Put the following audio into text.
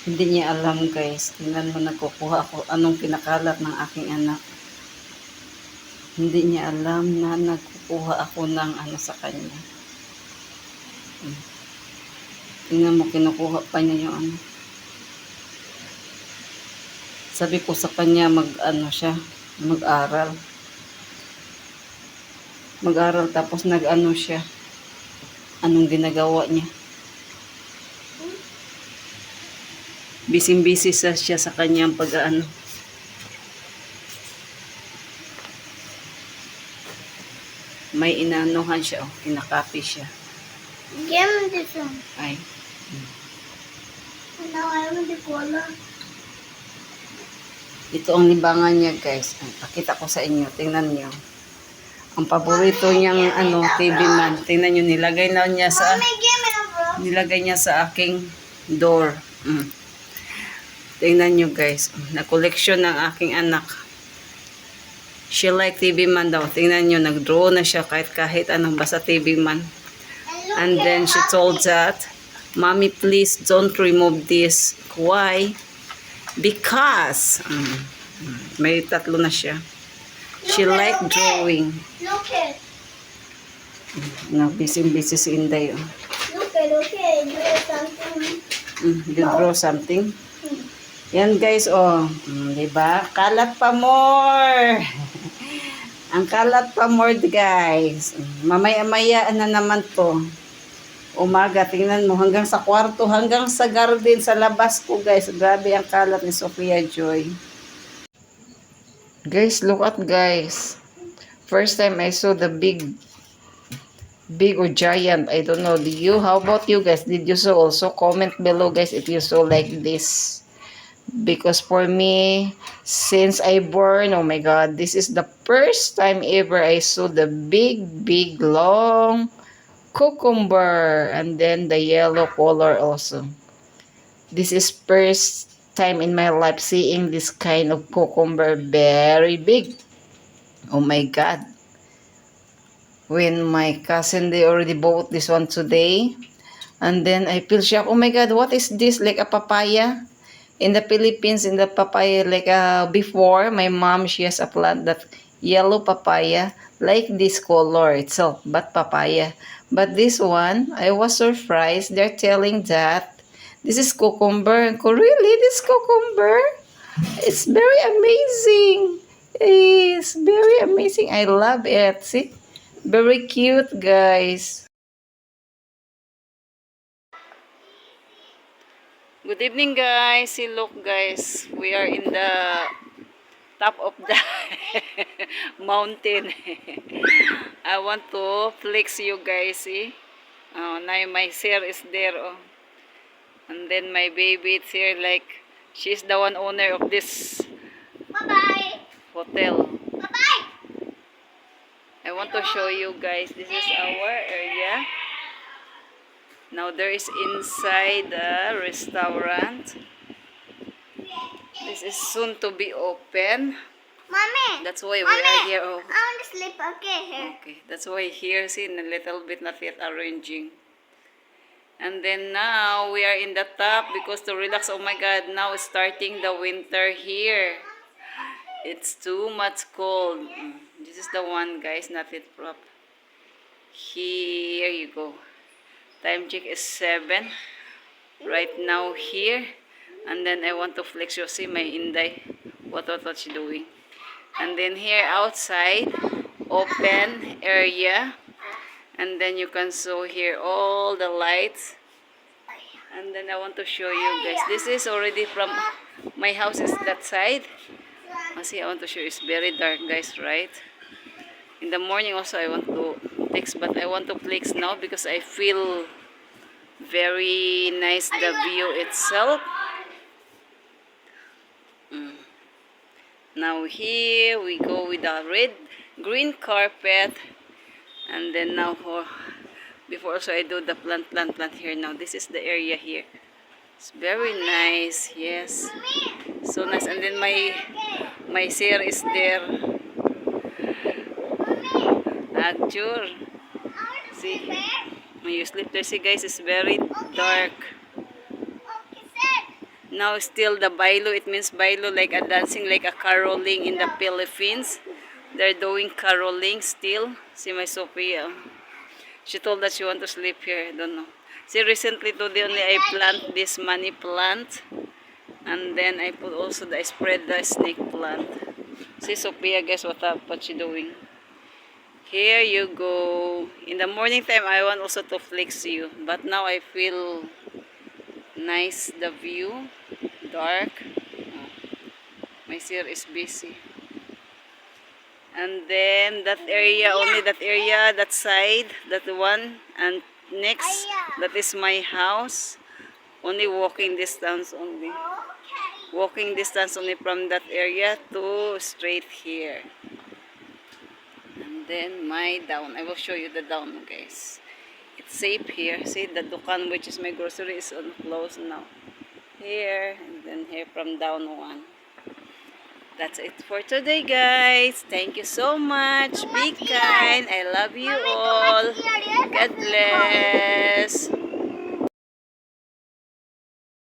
Hindi niya alam guys. Tingnan mo, nagkukuha ako anong kinakalat ng aking anak. Hindi niya alam na nagkukuha ako ng ano sa kanya. Tingnan mo, kinukuha pa niya yung ano. Sabi ko sa kanya mag-ano siya, mag-aral. Mag-aral tapos nag-ano siya. Anong ginagawa niya? Bising-busy siya sa kanyang pag-ano. May inanuhan siya, oh. Kinakapi siya. Give me this one. Ay. Now I want the cola. Ito ang libangan niya, guys. Pakita ko sa inyo. Tingnan niyo. Ang paborito niyang ano, TV man. Tingnan niyo, nilagay na niya sa Mommy, give me the bro. nilagay niya sa aking door. Tingnan niyo, guys. Na collection ng aking anak. She like TV man daw. Tingnan niyo, nag-draw na siya kahit anong basta TV man. And then she told that, Mommy, please don't remove this. Why? Because may tatlo na siya. She like drawing. Look it. Busy si Inday. Oh. Look it. Do something. You draw something. Yan guys, oh. Diba? Kalat pa more. Ang kalat pa more guys. Mamaya-maya na naman to. Umaga, tingnan mo, hanggang sa kwarto, hanggang sa garden, sa labas ko guys. Grabe ang kalat ni Sophia Joy. Guys, look at guys. First time I saw the big or giant. I don't know. How about you guys? Did you saw also? Comment below guys if you saw like this. Because for me, since I born, oh my God, this is the first time ever I saw the big, long cucumber. And then the yellow color also. This is first time in my life seeing this kind of cucumber, very big. Oh my God. When my cousin, they already bought this one today. And then I feel shocked. Oh my God, what is this? Like a papaya? In the Philippines, in the papaya, like before, my mom, she has a plant that yellow papaya, like this color itself, but papaya. But this one, I was surprised. They're telling that this is cucumber. Really, this cucumber? It's very amazing. It's very amazing. I love it. See? Very cute, guys. Good evening, guys. See, look, guys. We are in the top of the mountain. I want to flex you guys, see? Oh, now my sir is there, oh. And then my baby is here, like, she's the one owner of this Bye-bye. hotel. Bye-bye. I want to show you guys, this is our area. Now there is inside the restaurant. This is soon to be open. Mommy. That's why we are here. Oh. I want to sleep. Okay, here. Okay, that's why here, see, a little bit not yet arranging. And then now we are in the top because to relax. Oh my God, now it's starting the winter here. It's too much cold. This is the one, guys, not yet prop. Here you go. Time check is 7. Right now here. And then I want to flex you. See my Inday. What she doing. And then here outside, open area. And then you can show here all the lights. And then I want to show you guys. This is already from my house is that side. See, I want to show you. It's very dark, guys, right? In the morning also I want to text, but I want to flex now because I feel very nice the view itself. Now here we go with the green carpet. And then now before also I do the plant here. Now this is the area here. It's very nice, yes. So nice. And then my sir is there. Actual. See, when you sleep there, see guys, it's very dark. Now still the bailo, it means bailo like a dancing, like a caroling in the Philippines. They're doing caroling still. See my Sophia. She told that she want to sleep here. I don't know. See, recently today only I plant this money plant. And then I put also I spread the snake plant. See Sophia, guess what she doing? Here you go. In the morning time I want also to flex you. But now I feel nice the view. Dark. Oh, my sir is busy. And then that area, only that area, that side, that one. And next, that is my house. Only walking distance only. Okay. Walking distance only from that area to straight here. And then my down. I will show you the down, guys. It's safe here. See the dukan, which is my grocery, is on close now. Here and then here from down one. That's it for today, guys. Thank you so much. Be kind. I love you all. God bless.